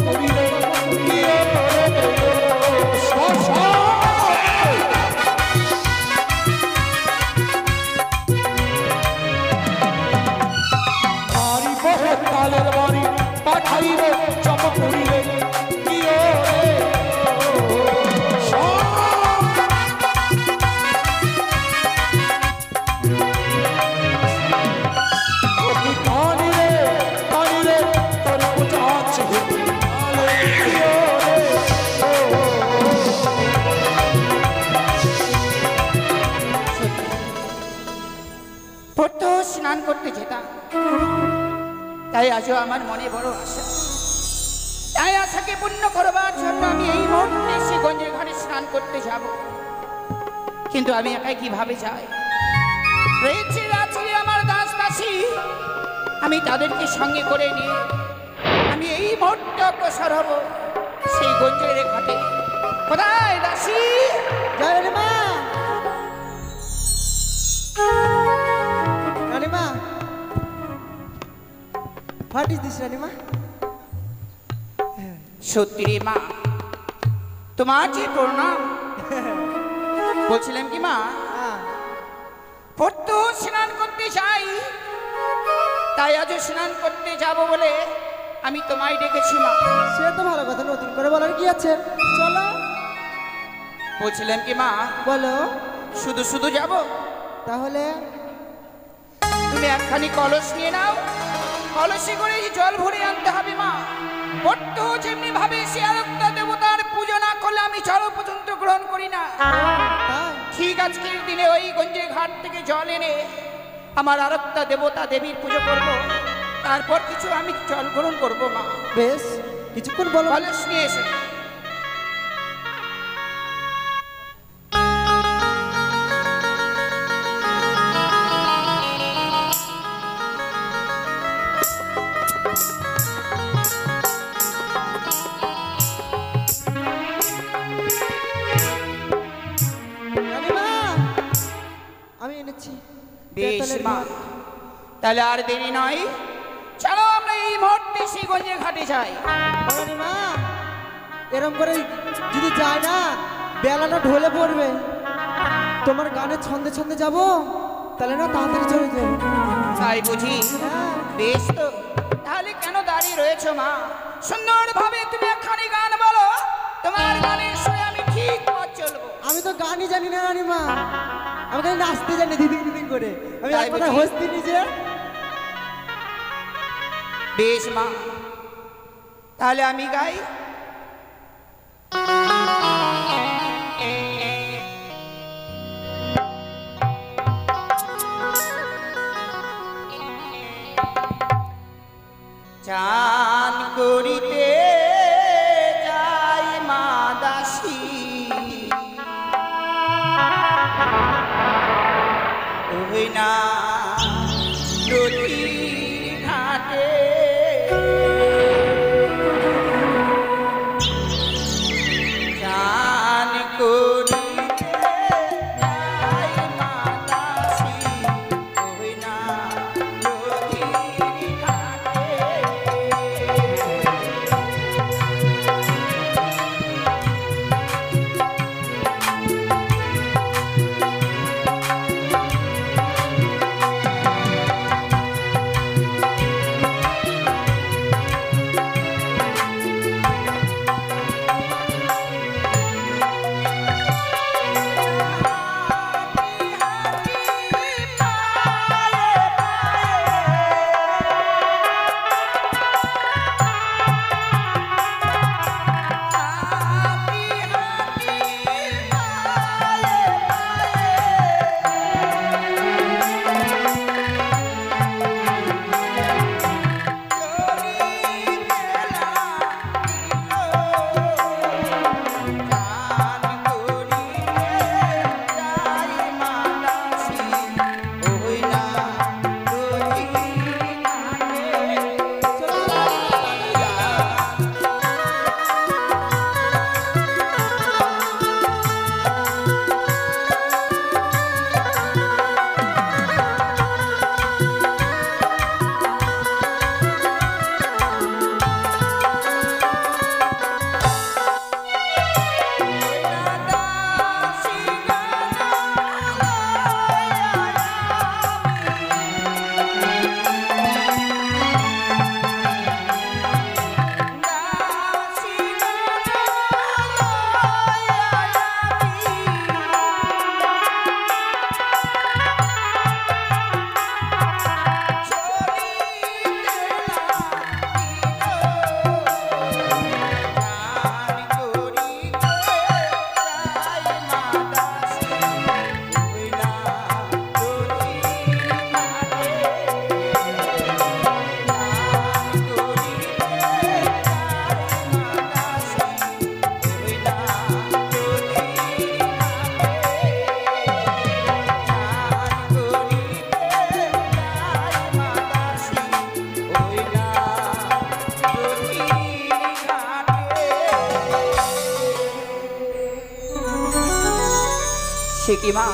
করিলে তালের বাড়ি পাঠাইবে জপ করিলে স্নান করতে যেতাম, তাই আজও আমার মনে বড় আশা। তাই আশাকে পূর্ণ করবার জন্য আমি এই মুহূর্তে শ্রীগঞ্জের ঘাটে স্নান করতে যাব। কিন্তু আমি একাই কিভাবে যাই? রয়েছে রাত্রি আমার দাস দাসী, আমি তাদেরকে সঙ্গে করে নিয়ে আমি এই মুহূর্তে অগ্রসর হব সেই গঞ্জের ঘাটে। কোথায় দাসী? রানীমা, রানীমা, হোয়াট ইজ দিস রানীমা? সত্যি রে মা, তোমার যে প্রণাম। বলছিলাম কি মা, প্রত্যহ স্নান করতে যাই, তাই আজ স্নান করতে যাব বলে আমি তোমায় ডেকেছি মা। সে তো ভালো কথা, নতুন করে বলার কি আছে, চলো। বলছিলাম কি মা, বলো। শুধু শুধু যাব? তাহলে তুমি একখানি কলস নিয়ে নাও, কলসে করে জল ভরে আনতে হবে মা। প্রত্যহ যেমনি ভাবে সে আরেকটা দেবতার পুজো না করলে আমি জল পর্যন্ত গ্রহণ করি না। ঠিক আজকের দিনে ওই গঞ্জের ঘাট থেকে জল এনে আমার আরেকটা দেবতা দেবীর পুজো করব, তারপর কিছু আমি জল গ্রহণ করবো মা। বেশ, কিছুক্ষণ বলো। কলস নিয়ে এসে আমি এনেছি। বেশ মা, তাহলে আর দেরি নয়, চলো আমরা এই মুহূর্তে শ্রীগঞ্জের ঘাটে যাই। মা, এরকম করে যদি যায় না, বেলাটা ঢলে পড়বে। তোমার গানের ছন্দে ছন্দে যাব, তাহলে না তাড়াতাড়ি চলে যাবে। তাই বুঝি? বেশ তো, তাহলে কেন দাঁড়িয়ে রয়েছো মা? সুন্দরভাবে তুমি একখানি গান বলো, তোমার গানের সুরে আমি ঠিক পথ চলবো। আমি তো গানই জানি না রানীমা, আমি খালি নাচতে জানি দিদিং দিদিং করে। আমি এক কথা হস্তি নিজে। বেশ মা, তাহলে আমি গাই। চান করিতে যাই মা দাসী, ওই না নদীর ঘাটে চান করিতে যাই মা দাসী, ওই না নদীর ঘাটে। সে কি মা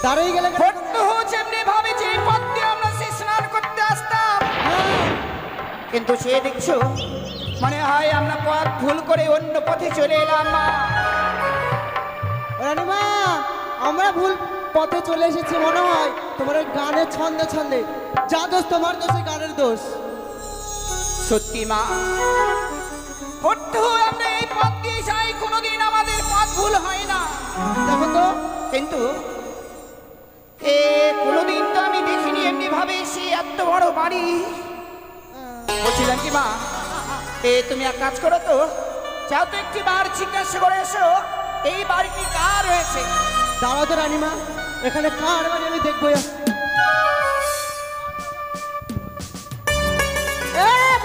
দাঁড়িয়ে গেলে কেন? ফট্টু যেমনি ভাবে যে পথ দিয়ে আমরা সে স্নান করতে আসতাম, হ্যাঁ, কিন্তু সে দেখছো মনে হয় আমরা পথ ভুল করে অন্য পথে চলে এলাম মা। রানীমা আমরা ভুল পথে চলে এসেছি মনে হয়। তোমার ওই গানের ছন্দে ছন্দে যা দোষ তোমার দোষ, ওই গানের দোষ। সত্যি মা, ফট্টু আমরা এই পথ দিয়ে যাই, কোনোদিন আমাদের পথ ভুল হয় না। দেখো তো, কিন্তু কোনোদিন তো আমি দেখিনি এমনি ভাবে সে এত বড় বাড়ি। বলছিলাম কি মা, তুমি এক কাজ করো তো, যাও তো একটি বার জিজ্ঞাসা করে এসো এই বাড়িটি কার হয়েছে। দাঁড়াও তো রানীমা, এখানে কার বাড়ি আমি দেখবো।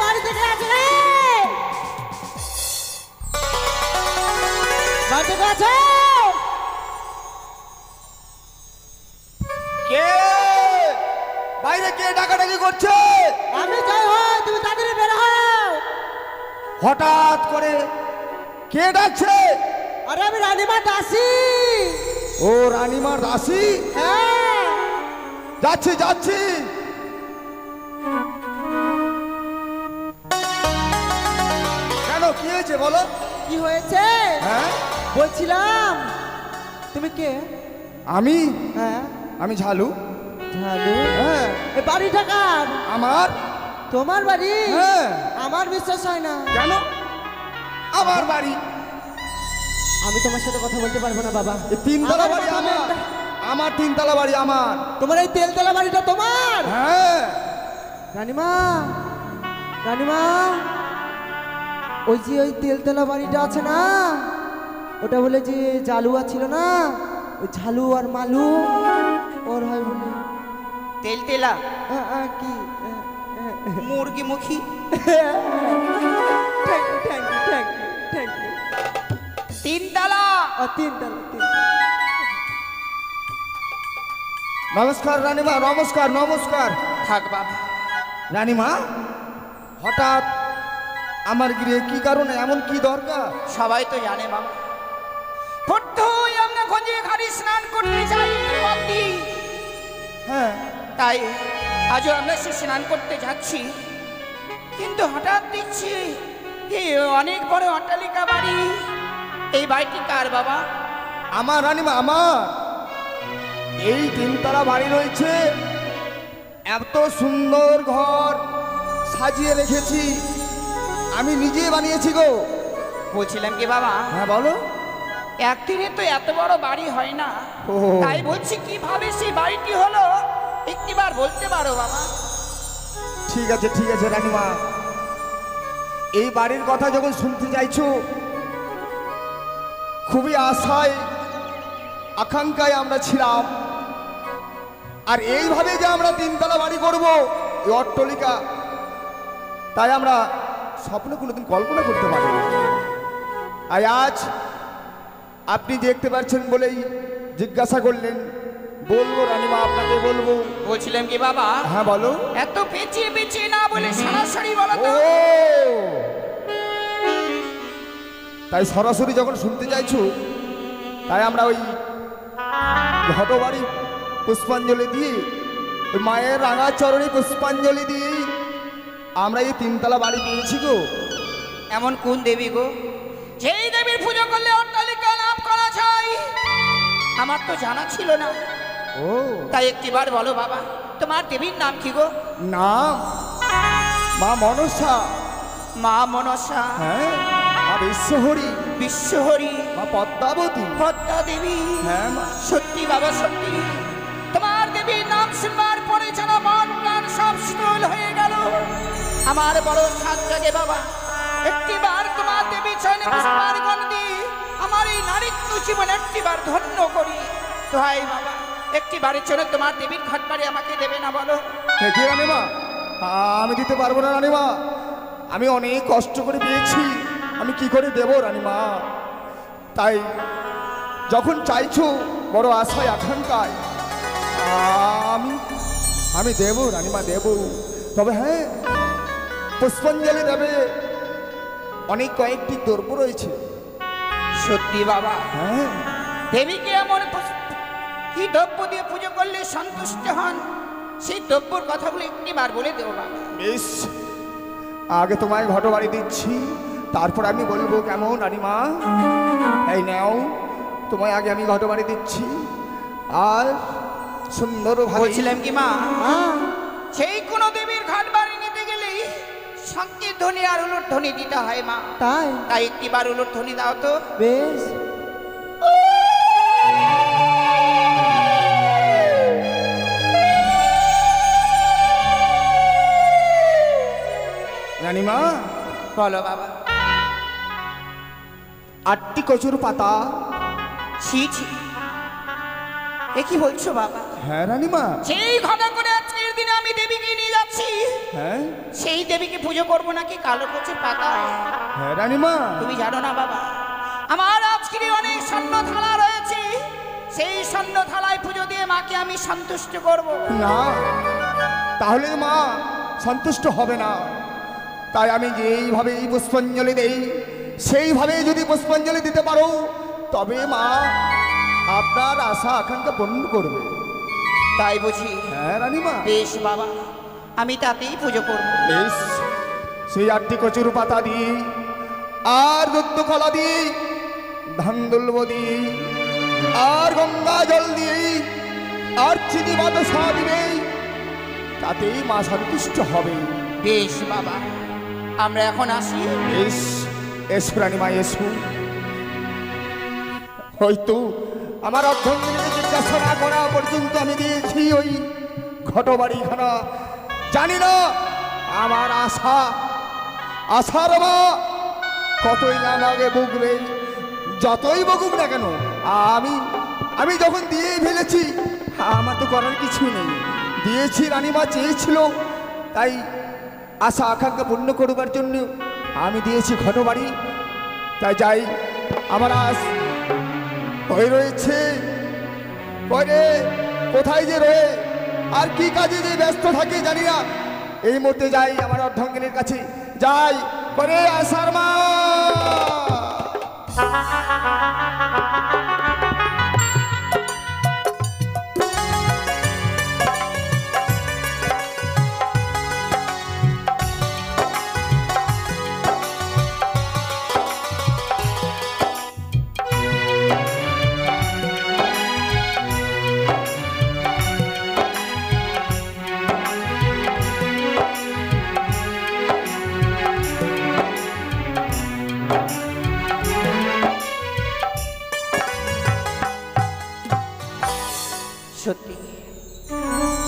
বাড়ি থেকে আছে রে, বাড়ি থেকে আছে। কে বাইরে কে ডাকাডাকি করছে? আমি যাই হয়, তুমি তাড়াতাড়ি বের হও। হঠাৎ করে কে ডাকছে? আরে আমি রানীমা দাসী। ও রানীমার দাসী? হ্যাঁ, যাচ্ছি যাচ্ছি। কেন কি হয়েছে বলো? কি হয়েছে? হ্যাঁ বলছিলাম তুমি কে? আমি হ্যাঁ, আমি ঝালু। ঝালু? হ্যাঁ এ বাড়িটা কার? আমার। তোমার বাড়ি? হ্যাঁ। আমার বিশ্বাস হয় না। কেন? আমার বাড়ি। আমি তোমার সাথে কথা বলতে পারবো না বাবা। এই তিনতলা আমার বাড়ি কথা আমার। বলতে- আমার তিনতলা বাড়ি আমার। তোমার এই তেলতলা বাড়িটা তোমার? হ্যাঁ। রানীমা, রানীমা, ওই যে ওই তেলতলা বাড়িটা আছে না, ওটা বলে যে জালুয়া ছিল না, ওই ঝালু আর মালু ওর হয় বলে। তেল তেলা কি মুরগি মুখী thank you, thank you, thank you, thank you. তিনতলা। তিনতলা, নমস্কার রানীমা, নমস্কার নমস্কার। থাক বাবা। রানীমা হঠাৎ আমার গৃহে কি কারণে, এমন কি দরকার? সবাই তো জানে বাবা, ফট্টু আমরা গঞ্জে ঘাটে স্নান করতে যাই এই পথ দিয়ে। হ্যাঁ তাই আজও আমরা সে স্নান করতে যাচ্ছি, কিন্তু হঠাৎ দেখছি এই অনেক বড় অট্টালিকা বাড়ি। এই বাড়িটি কার বাবা? আমার রানীমা, আমার। এই তিনতলা বাড়ি রয়েছে, এত সুন্দর ঘর সাজিয়ে রেখেছি, আমি নিজে বানিয়েছি গো। বলছিলাম কি বাবা, হ্যাঁ বলো। একদিনে তো এত বড় বাড়ি হয় না, ও। তাই বলছি কিভাবে সেই বাড়িটি হলো একটিবার বলতে পারো বাবা? ঠিক আছে ঠিক আছে রানীমা, এই বাড়ির কথা যখন শুনতে চাইছো, খুবই আশায় আকাঙ্ক্ষায় আমরা ছিলাম। আর এইভাবে যে আমরা তিনতলা বাড়ি করব, এই অট্টালিকা, তাই আমরা স্বপ্নে কোনোদিন কল্পনা করতে পারি। আর আজ আপনি দেখতে পাচ্ছেন বলেই জিজ্ঞাসা করলেন, বলবো রানীমা, আপনাকে বলবো। বলছিলাম কি বাবা, হ্যাঁ বলো। এত পেঁচিয়ে পেঁচিয়ে না বলে সরাসরি বলো ও, তো। তাই সরাসরি যখন শুনতে চাইছো, তাই আমরা ওই ঘটবাড়ি পুষ্পাঞ্জলি দিয়ে, ওই মায়ের রাঙা চরণে পুষ্পাঞ্জলি দিয়ে আমরা এই তিনতলা বাড়ি পেয়েছি গো। এমন কোন দেবী গো যেই দেবীর পুজো করলে অট্টালিকা লাভ করা যায়? আমার তো জানা ছিল না, ও তাই একটিবার বলো বাবা, তোমার দেবীর নাম কি গো? নাম মা মনসা। মা মনসা, হ্যাঁ, মা বিশ্বহরি, বিশ্বহরি, মা পদ্মাবতী। পদ্মা দেবী। হ্যাঁ মা। সত্যি বাবা সত্যি, তোমার দেবীর নাম শুনবার পরে যেন মন প্রাণ সব স্থল হয়ে গেল। আমার বড় সাত জাগে বাবা, একটিবার তোমার দেবী চরণে পুষ্পার্ঘ্য দিয়ে আমার এই নারীত্ব জীবন একটিবার ধন্য করি। তো হাই বাবা, একটিবারের জন্য তোমার দেবীর ঘট বাড়ি আমাকে দেবে না বলো? কি রানীমা, আমি দিতে পারবো না রানীমা, আমি অনেক কষ্ট করে পেয়েছি, আমি কি করে দেব রানীমা? তাই যখন চাইছো বড় আশায় আকাঙ্ক্ষায়, আমি দেব রানীমা, দেব। তবে হ্যাঁ, পুষ্পাঞ্জলি দেবে অনেক কয়েকটি দ্রব্য রয়েছে। সত্যি বাবা, হ্যাঁ, দেবীকে এমন কি দ্রব্য দিয়ে পুজো করলে সন্তুষ্ট হন, সেই দ্রব্যর কথাগুলো একটিবার বলে দেবো বাবা। বেশ, আগে তোমায় ঘটবাড়ি দিচ্ছি, তারপর আমি বলবো কেমন রানীমা। এই নাও, তোমায় আগে আমি ঘটবাড়ি দিচ্ছি। আর সুন্দরভাবে বলছিলাম কি মা, হ্যাঁ সেই কোনো দেবীর ঘাট বাড়ি নিতে গেলেই শঙ্কের ধ্বনি আর উলুর ধ্বনি দিতে হয় মা। তাই তাই একটিবার উলুর ধ্বনি দাও তো। বেশ। রানীমা, বলো বাবা। 8টি কচুর পাতা। ছি ছি, এ কি বলছো বাবা? হ্যাঁ রানীমা। সেই ঘটা করে আজকের দিনে আমি দেবীকে নিয়ে যাচ্ছি, হ্যাঁ সেই দেবীকে পুজো করবো নাকি কালো কচুর পাতা? হ্যাঁ রানীমা। তুমি জানো না বাবা, আমার আজকের অনেক স্বর্ণ থালা রয়েছে, সেই স্বর্ণ থালায় পুজো দিয়ে মাকে আমি সন্তুষ্ট করব। না, তাহলে মা সন্তুষ্ট হবে না। তাই আমি যেইভাবে পুষ্পাঞ্জলি দেই, সেইভাবে যদি পুষ্পাঞ্জলি দিতে পারো, তবে মা আপনার আশা আকাঙ্ক্ষা পূর্ণ করবে। তাই বুঝি? হ্যাঁ রানীমা। বেশ বাবা, আমি তাতেই পুজো করব। বেশ, সেই 8টি কচুর পাতা দিই, আর দুধ কলা দিই, ধান দুলব দিই, আর গঙ্গা জল দিই, আর চিনি বাতাসা দিবে, তাতেই মা সন্তুষ্ট হবে। বেশ বাবা, আমরা এখন আসি। বেশ, এসো রানীমা এসো। হয়তো আমার অর্ধঙ্গিনীকে জিজ্ঞাসা না করা পর্যন্ত আমি দিয়েছি ওই ঘটবাড়িখানা। জানি না আমার আশার মা কতই না লাগে বুকবে, যতই বকুক না কেন, আমি যখন দিয়ে ফেলেছি, আমার তো করার কিছুই নেই। দিয়েছি, রানীমা চেয়েছিল, তাই আশা আকাঙ্ক্ষা পূর্ণ করবার জন্য আমি দিয়েছি ঘটবাড়ি। তাই যাই, আমার আশ হয়ে রয়েছে। পরে কোথায় যে রয়ে আর কি কাজে যে ব্যস্ত থাকে জানি না। এই মুহূর্তে যাই আমার অর্ধাঙ্গিনীর কাছে, যাই পরে আশার মা। সত্যি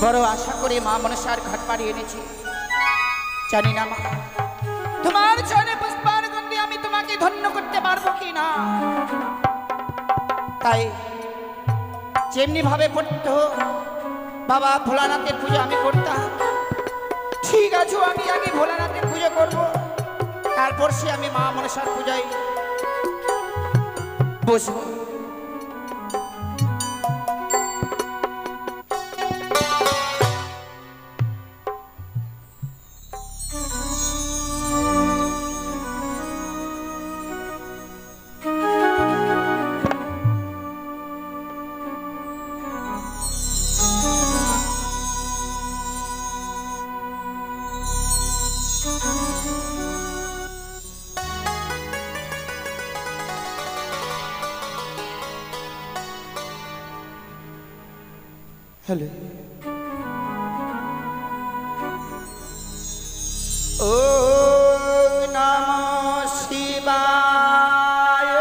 বড় আশা করে মা মনসার ঘাট পাড়ি এনেছি। জানি না মা, তোমার চরণে পুষ্পার্ঘ্য আমি তোমাকে ধন্য করতে পারবো কি না। তাই যেমনি ভাবে পড়তো বাবা ভোলানাথের পুজো আমি করতাম, ঠিক আছে আমি আগে ভোলানাথের পুজো করব, তারপর সে আমি মা মনসার পূজায় বসবো। হ্যালো, ও নমঃ শিবায়,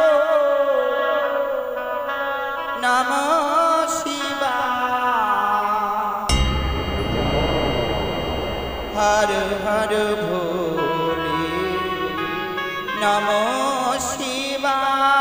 নমঃ শিবায়, হর হর ভোলে নমঃ শিবায়।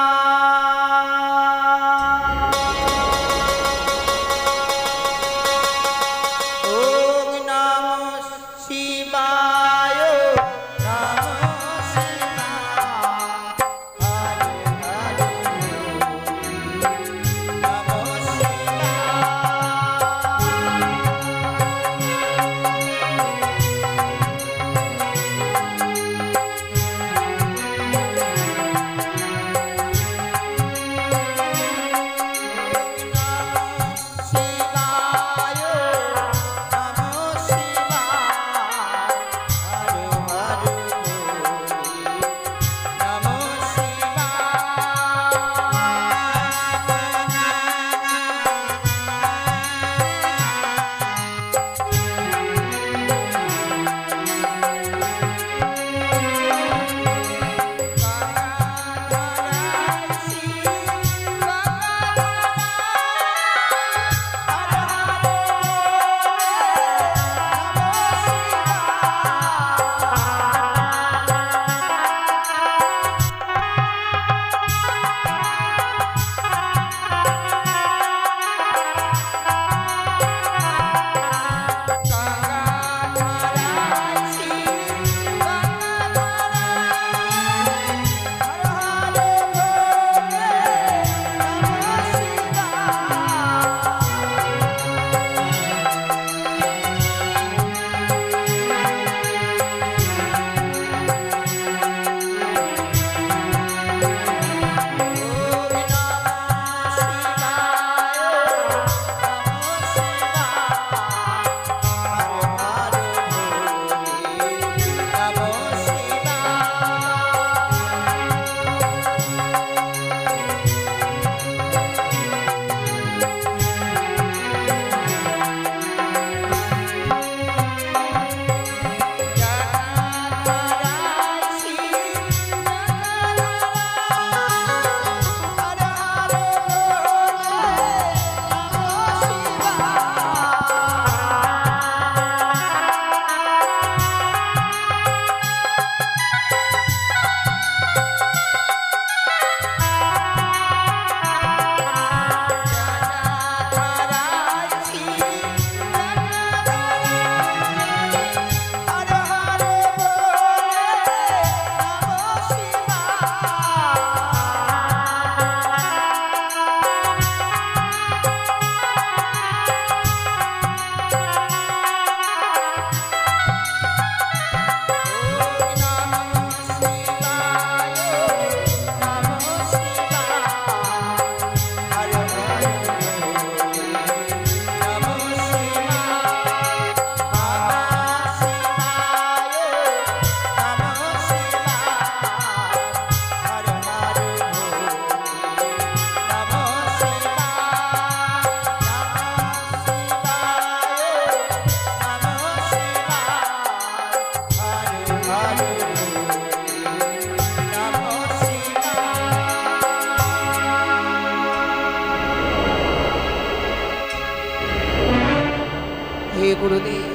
গুরুদেব।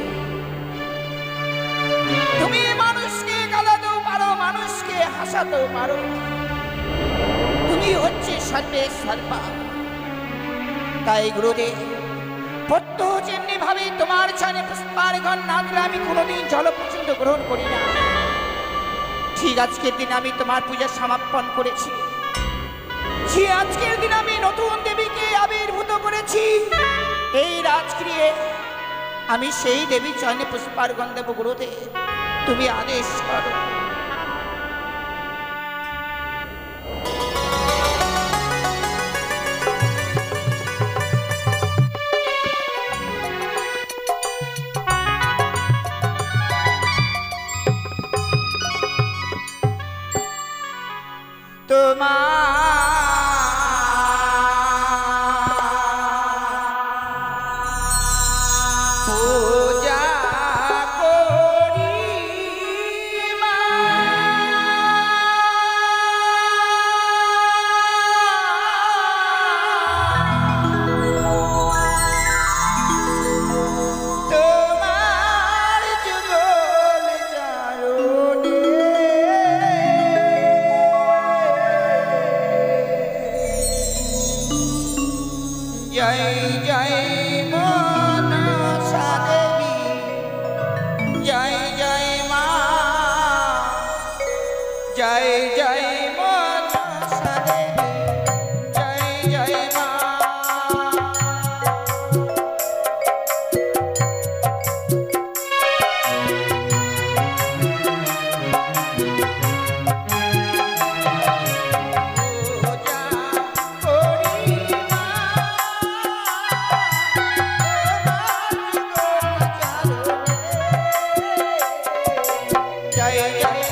তুমি মানুষকে কাঁদাতেও পারো, মানুষকে হাসাতেও পারো, তুমি হচ্ছে সর্বে সর্বা। তাই গুরুদেব, প্রত্যহ যেমনি ভাবে তোমার চরণে পুষ্পার্ঘ্য না দিলে আমি কোনোদিন জল পর্যন্ত গ্রহণ করি না, ঠিক আজকের দিন আমি তোমার পূজা সমাপন করেছি। যে আজকের দিন আমি নতুন দেবীকে আবির্ভূত করেছি, এই রাজগৃহে আমি সেই দেবীর চরণে পুষ্পার্ঘ্য দেব। গুরুদেব, তুমি আদেশ করো। পূজা করি মা, তোমার যুগল চারণে জয় জয় মনসা দেবী, জয় জয় মা, জয় জয় মনসা দেবী, জয় জয় মা। জয় জয়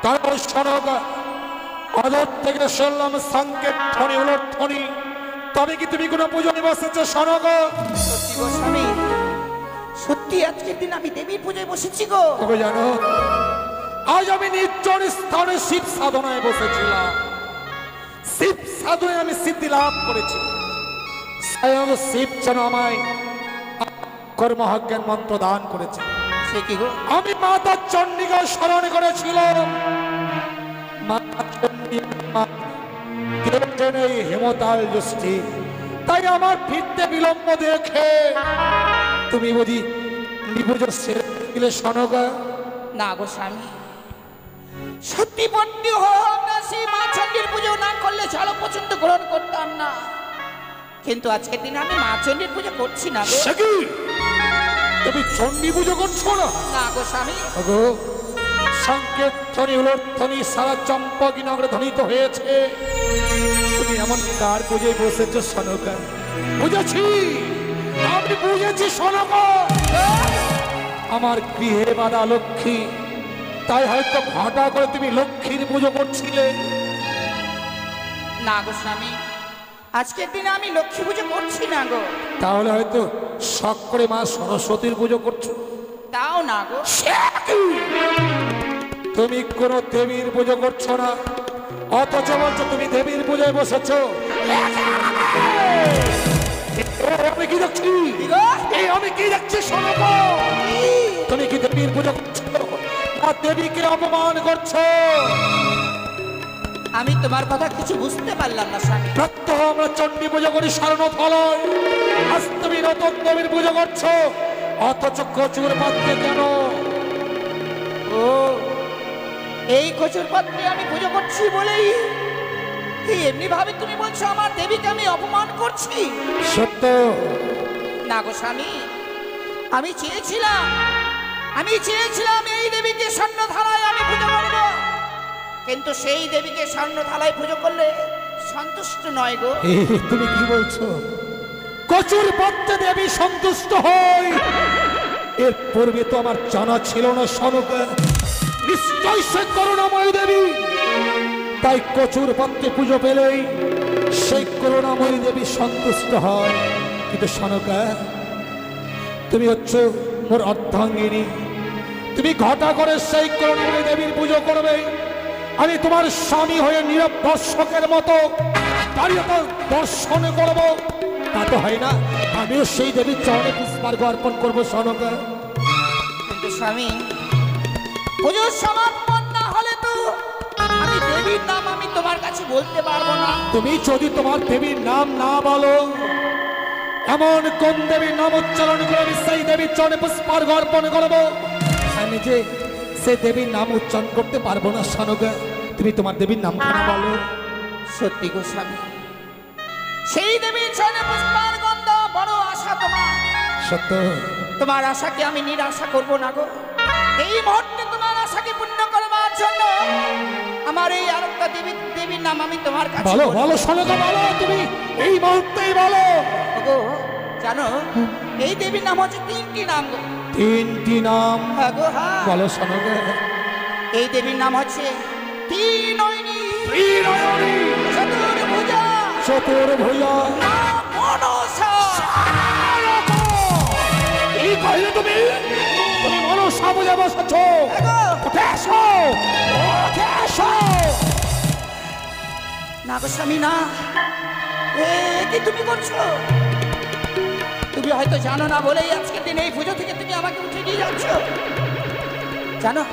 তারপর শোনক অদর থেকে শুনলাম সংকেত ধ্বনি হলো ধ্বনি। তবে কি তুমি কোনো পুজো বসেছো শোনক? সত্যি গো স্বামী, সত্যি আজকের দিন আমি দেবীর পুজোয় বসেছি গো। ওগো জানো, আজ আমি নির্জন স্থানে শিব সাধনায় বসেছিলাম। শিব সাধনায় আমি সিদ্ধি লাভ করেছি। স্বয়ং শিব যেন আমায় কর্মজ্ঞান মন্ত্র দান করেছে। সে কি গো? আমি মাতা চণ্ডীকে স্মরণ করেছিলাম। মাতা চণ্ডী এই হেমতাল দৃষ্টি, তাই আমার ফিরতে বিলম্ব দেখে তুমি বুঝি পুজো সেরে দিলে শোনগা? না গো স্বামী, সত্যি বন্দি হোক না সেই মা চণ্ডীর পুজো না করলে জল পর্যন্ত গ্রহণ করতাম না। কিন্তু আজকের দিন আমি মা চণ্ডীর পুজো করছি না গো। সে কি? তুমি চণ্ডী পুজো করছো না? না গো স্বামী। ওগো, সংকেত ধ্বনি হলো ধ্বনি সারা চম্পকী নগরে ধ্বনিত হয়েছে। তুমি এমন কার পুজোয় বসেছো শোনকা? বুঝেছি, আমি বুঝেছি শোনকা। আমার গৃহে বাঁধা লক্ষ্মী, তাই হয়তো ঘটা করে তুমি লক্ষ্মীর পুজো করছিলে। না গো স্বামী, আজকের দিনে আমি লক্ষ্মী পুজো করছি না গো। তাহলে হয়তো শখ করে মা সরস্বতীর পুজো করছো। তাও না গো। তুমি কোনো দেবীর পুজো করছো না, অথচ বলছো তুমি দেবীর পুজোয় বসেছো। আমি কি দেখছি? আমি কি দেখছি শোনো? তুমি কি দেবীর পুজো করছো না দেবীকে অপমান করছো? আমি তোমার কথা কিছু বুঝতে পারলাম না স্বামী। প্রত্যহ আমরা চণ্ডী পুজো করি স্বর্ণথলয়, আজ তুমি নতুন দেবীর পুজো করছো, অথচ কচুর পাত্রে কেন? ও, এই কচুর পাত্রে আমি পুজো করছি বলেই এমনি ভাবে তুমি বলছো আমার দেবীকে আমি অপমান করছি? সত্য। না গো স্বামী, আমি চেয়েছিলাম এই দেবীকে স্বর্ণ থালায় আমি পুজো করব, কিন্তু সেই দেবীকে স্বর্ণ থালায় পুজো করলে সন্তুষ্ট নয় গো। তুমি কি বলছো? কচুর পাত্রে দেবী সন্তুষ্ট হই, এর পূর্বে তো আমার জানা ছিল না শোনকা। নিশ্চয় সে করুণাময় দেবী, তাই কচুর পাত্রে পুজো পেলেই সেই করুণাময়ী দেবী সন্তুষ্ট হয়। কিন্তু শোনকা, তুমি হচ্ছে মোর অর্ধাঙ্গিনী, তুমি ঘটা করে সেই করুণাময়ী দেবীর পুজো করবে। আমি তোমার স্বামী হয়ে নীরব দর্শকের মতো দাঁড়িয়ে দর্শন করব, তা তো হয় না। আমিও সেই দেবীর চরণে পুষ্পার্ঘ অর্পণ করবো শোনকা। কিন্তু স্বামী, পুজোর সমাপন না হলে তো আমি দেবীর নাম আমি তোমার কাছে বলতে পারবো না। তুমি যদি তোমার দেবীর নাম না বলো, এমন কোন দেবীর নাম উচ্চারণ করে আমি সেই দেবীর চরণে পুষ্পার্ঘ অর্পণ করবো? আমি যে সে দেবীর নাম উচ্চারণ করতে পারবো না শোনকা। তুমি তোমার দেবীর নাম বলো। সত্যি গো স্বামী, সেই দেবীর চরণে পুষ্পার্ঘ দেওয়া বড় আশা তোমার। সত্য। তোমার আশাকে আমি নিরাশা করব না গো। এই মুহূর্তে তোমার আশাকে পূর্ণ করবার জন্য আমার এই আরেকটা দেবীর নাম আমি তোমার কাছে বলো বলো শোনকা, বলো তুমি এই মুহূর্তেই বলো। গো। জানো, এই দেবীর নাম হচ্ছে তিনটি নাম গো। তিনটি নাম? হ্যাঁ গো, হ্যাঁ। বলো শোনকা। এই দেবীর নাম হচ্ছে ত্রিনয়নী, চতুর্ভুজা, চতুর্ভুজা, মা মনসা। কি কইলে তুমি? তুমি মনসা বুঝে বসেছো? উঠে এসো, উঠে এসো। না গো স্বামী, না। কি তুমি করছো? তুমি হয়তো জানো না বলেই আজকের দিন এই পুজো থেকে তুমি আমাকে উঠে নিয়ে যাচ্ছ। জানো,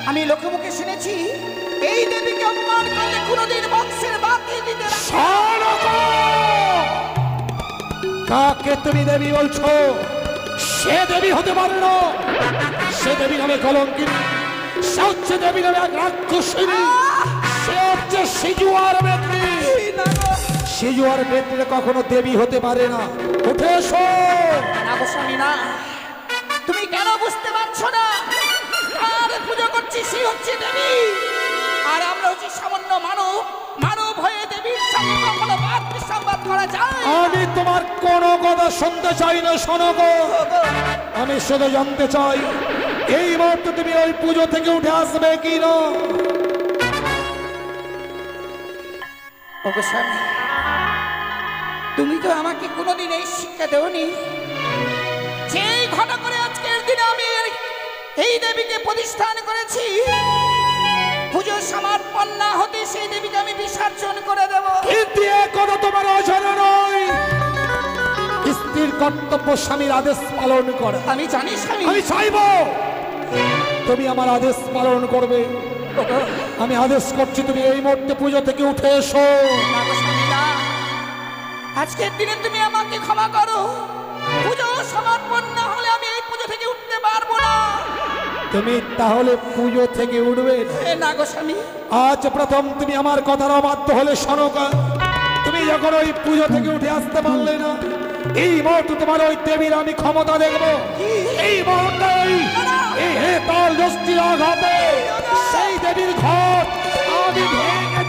আমি লোকে মুখে শুনেছি এই দেবীকে অপমান করলে কোনোদিন বংশের বাতি দিতে না। শোনকা, কাকে তুমি দেবী বলছো? সে দেবী হতে পারে না। সে দেবী নামে কলঙ্কিনী, সে হচ্ছে দেবী নামে এক রাক্ষসিনী। সে হচ্ছে সিজুয়ার বেত্রী। সিজুয়ার বেত্রী কখনো দেবী হতে পারে না। উঠে এসো। না গো স্বামী, না। তুমি কেন বুঝতে পারছো না? আর পুজো করছি সে হচ্ছে দেবী, আর আমরা হচ্ছি সামান্য মানব। মানব হয়ে দেবীর সঙ্গে কখনো বাদ সংবাদ করা যায়? আমি তোমার কোনো কথা শুনতে চাই না শোনকা। আমি শুধু জানতে চাই এই মুহূর্তে তুমি ওই পুজো থেকে উঠে আসবে কি না? ওগো স্বামী, তুমি তো আমাকে কোনোদিন এই শিক্ষা দেওনি। সেই ঘটা করে আজকের দিনে আমি এই দেবীকে প্রতিষ্ঠান করেছি। পুজো সমর্পণ না হতে সেই দেবীকে আমি বিসর্জন করে দেব। কিন্তু এ কথা তোমার অজানা নয়। স্ত্রীর কর্তব্য স্বামীর আদেশ পালন করা। আমি জানি স্বামী। আমি চাইব তুমি আমার আদেশ পালন করবে। ওগো, আমি আদেশ করছি তুমি এই মুহূর্তে পুজো থেকে উঠে এসো। না গো স্বামী, না। আজকের দিনে তুমি আমাকে ক্ষমা করো। পুজো সমর্পণ না হলে আমি এই পুজো থেকে উঠতে পারবো না। তুমি তাহলে পুজো থেকে উঠবে না গো স্বামী। আজ প্রথম তুমি আমার কথার অবাধ্য হলে শোনকা। তুমি যখন ওই পুজো থেকে উঠে আসতে পারলে না, এই মুহূর্তে তোমার ওই দেবীর আমি ক্ষমতা দেখবো। এই মুহূর্তে এই হেতাল দস্তির আঘাতে সেই দেবীর ঘর আমি ভেঙে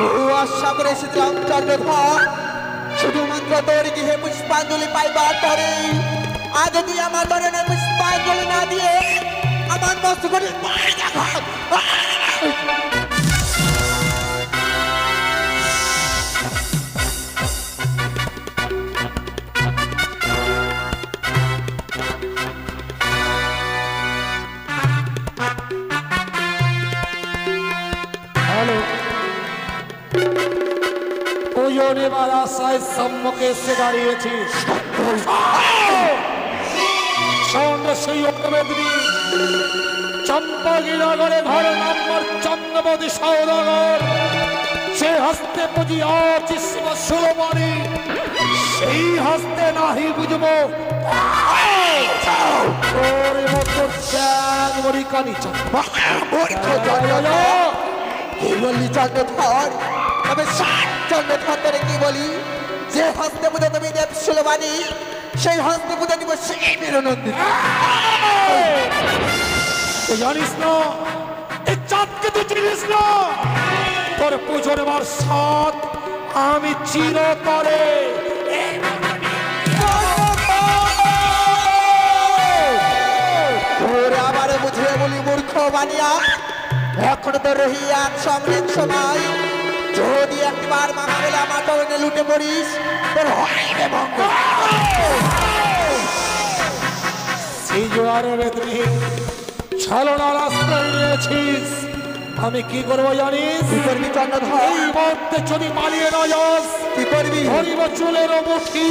বহু আশা করে এসেছিলাম চন্দ্রধর, শুধুমাত্র তোর গৃহে পুষ্পাঞ্জলি পাইবার পরে আজ তুই আমার ধরনে পুষ্পাঞ্জলি না দিয়ে আমার মস্ত করে হ্যালো, পুজোর এবার আশায় সম্মুখে এসে দাঁড়িয়েছিস। সেই অগ্রবেদী চম্পাগিনগরে ঘর নম্বর চন্দ্রবতী সৌদাগর, সে হস্তে পুঁজি আছিস ষোলবাড়ি, সেই হস্তে নাহি বুঝবো তোর মতো ত্যাগ মরিকানি কি বললি চন্দ্রধর? তবে চন্দ্রধর তোরে কি বলি, যে হস্তে পুজো তুমি দেব ষোলবাণী, সেই হস্তে পুজো দিব সেই বীরনন্দিনী। জানিস না এই চাঁদকে তুই চিনিস না? তোর পুজোর বার সাত আমি চিরতরে তোরে আবার বুঝিয়ে বলি মূর্খ বানিয়া, এখন তো রহিয়ার সমৃদ্ধ সময়, যদি একবার মামা বলে আমার চরণে লুটে পড়িস তোর হইবে ভঙ্গ। সেই জোয়ারের ভেতরে ছলনার আশ্রয় নিয়েছিস। আমি কি করবো জানিস? কি করবি চন্দ্রধর? এই মুহূর্তে যদি পালিয়ে না যাস, কি করবি? ধরিব চুলের মুঠি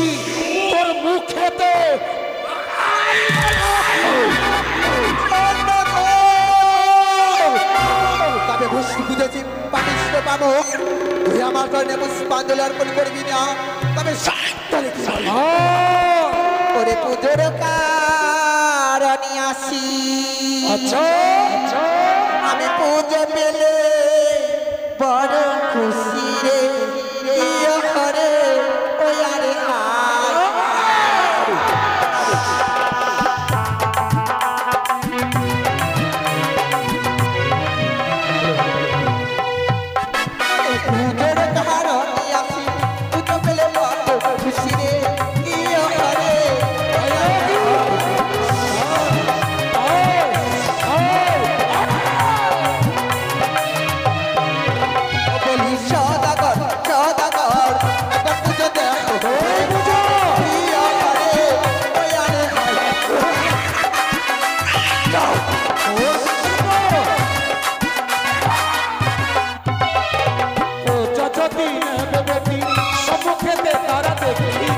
তোর মুখেতে। তবে ঘুষি বুঝেছি পানিষ্ঠ পাবো, তুই আমার চরণে পুষ্পাঞ্জলি অর্পণ করবি না, তবে তোরে কি বলি, ওরে পুজোর কারণে আসি। আচ্ছা আমি পুজো পেলে বড় খুশি রে, ইয়ে হরে ওই আরে পুজোর কারণে আসি, পুজো পেলে বড় খুশি রে, ইয়ে হরে বলি সদাগর সদাগর একবার পুজো দেখো, পুজো ইয়ে হরে ওই আরে ও চাচাতি বেটি সম্মুখেতে তারা দেখি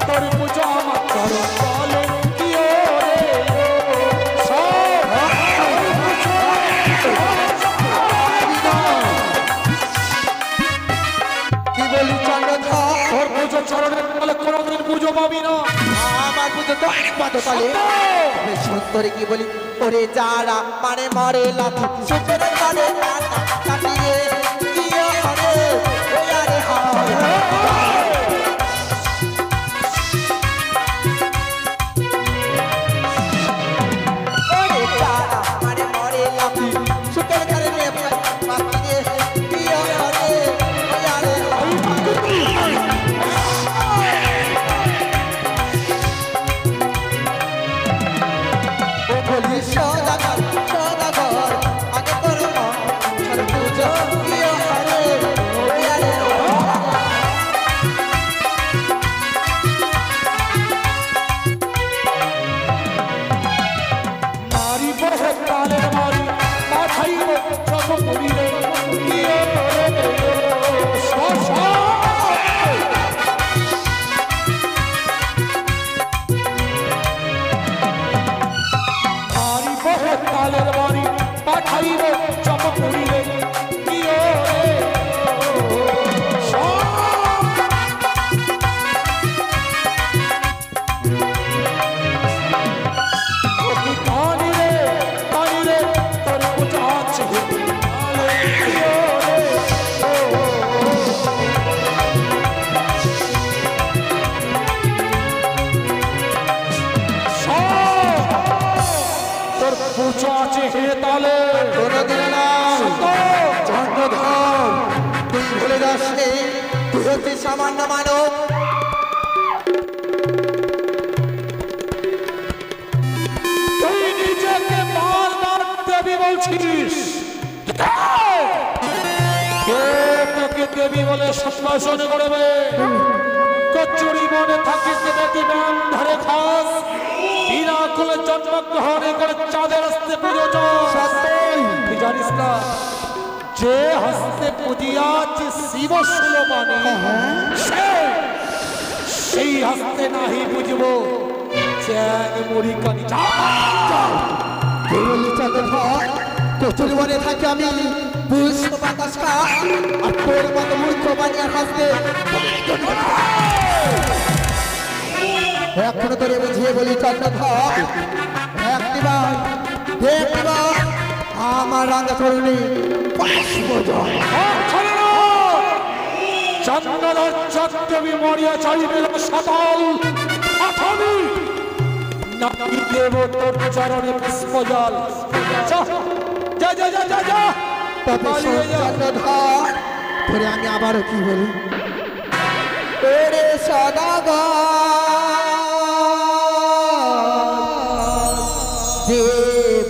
তোর পুজো আমার চরণ বলে কি রে কি বলি চন্দ্রধর? তোর পুজো চরণের বলে কোনোদিন পুজো পাবি না। আমার পুজো তো পাদতলে। তবে সুন্দরে কি বলি, ওরে যারা মানে মরে লাথি সুন্দরে করে কাটিয়ে দিয়ে হরে ওই আরে হায় দোষ নেই, তুই হচ্ছিস সামান্য মানব। তুই নিজেকে বারবার দেবী বলছিস। কে তোকে দেবী বলে সম্ভাষণ করবে? কচুরি মনে থাকিস দেবী নাম ধরে খাস, বিনা কুলে জন্মগ্রহণে করে চাঁদের হস্তে পুজো তুই জানিস না যে হস্তে পুজিয়াছে শিব সুলমানি সেই হস্তে নাহি বুঝব চ্যাং মুড়ি কানি। কচুরি মনে থাকে আমি পুষ্প বাতাস খাই, আর তোর মতো মূর্খ বানিয়ে হাসতে এখনো তোরে বুঝিয়ে বলি চন্দ্রধর, একটিবার দেখবার আমার রাঙা চরণে চন্দ্রধর চক্রবি মরিয়া চাইবে সতল আঠামি নাকি দেব তোর চরণে পুষ্পজল। যা যা যা যা যা চন্দ্রধর, তোরে আমি আবারও কি বলি, ওরে সদাগর যে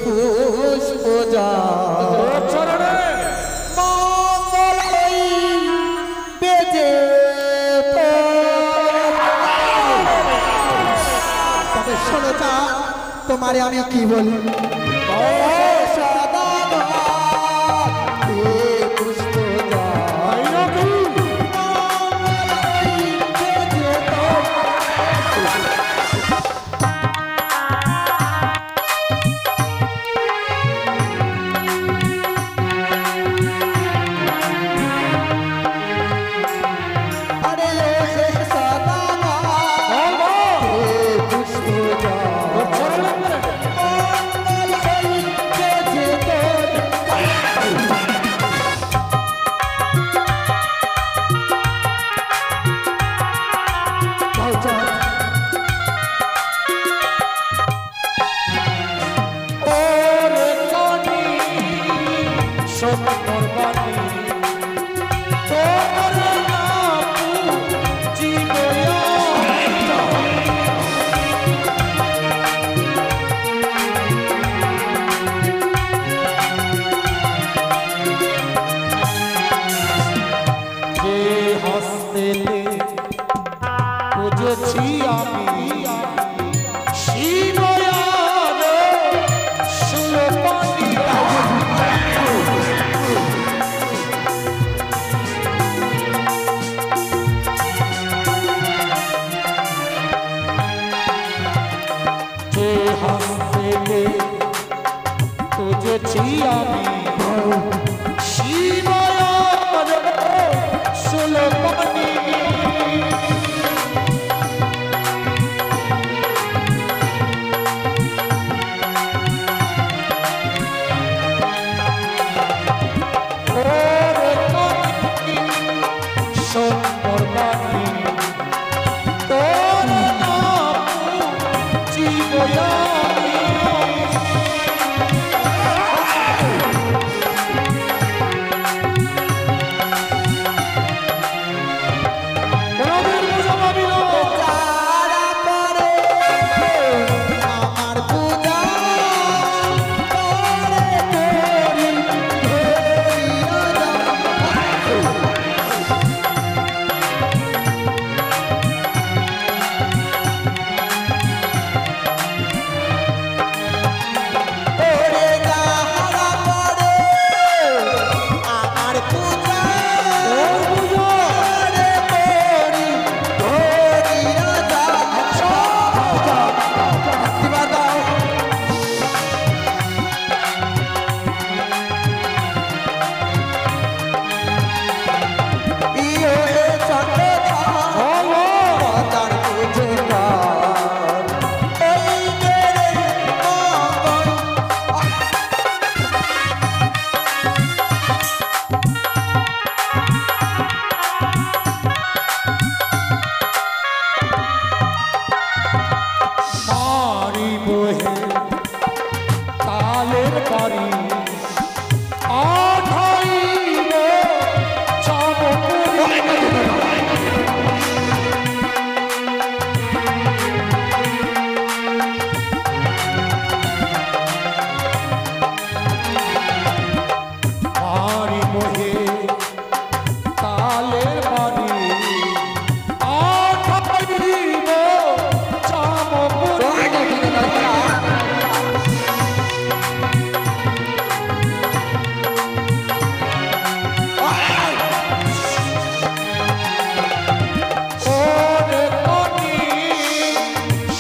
পুষ্প চরণে মঙ্গল হই বেজে তবে শোনো চা, তোমারে আমি কি বলি,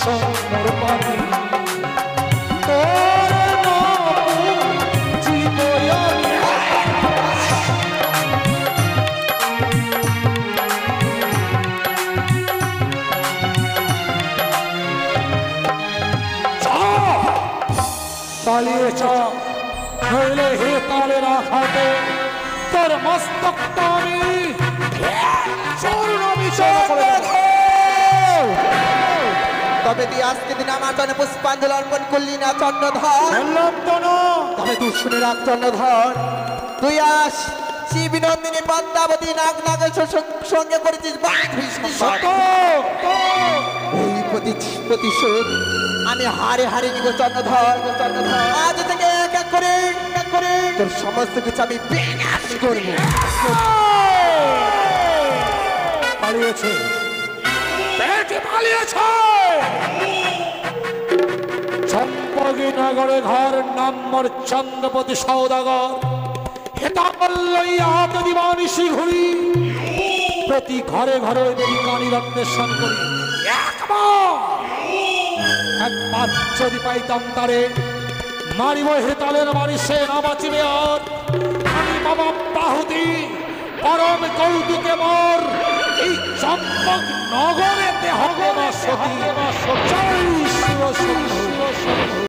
সুন্দর পাখি তোর নাম চিতই আমি। পালিয়ে চ, নইলে হে তালের আঘাতে তোর মস্তকটা আমি চূর্ণ বিচূর্ণ করে দেব। তবে তুই আজকে দিন আমার জন্য পুষ্পাঞ্জলি অর্পণ করলি না চন্দ্রধর? বললাম তো না। তবে তুই শুনে রাখ চন্দ্রধর, তুই আস শিবনন্দিনী পদ্মাবতী নাগ নাগের সঙ্গে করেছিস বাঘ ভীষ্ম। এই প্রতিশোধ আমি হারে হারে নিব চন্দ্রধর। আজ থেকে এক এক করে তোর সমস্ত কিছু আমি বিনাশ করবো। পালিয়েছে, পেটে পালিয়েছে। চম্পগী নগরে ঘর নাম মোর চন্দ্রপতি সৌদাগর। হেতা লইয়া হাত দিবানিশি ঘুরি, প্রতি ঘরে ঘরে দেবী কানির অন্বেষণ করি। একবার যদি পাইতাম তারে, মারিব হেতালের বাড়ি সে না বাঁচিবে আর। আমি বাবা বাহুতি পরম কৌতুকে মোর এই চম্পক নগরে দেহ সতী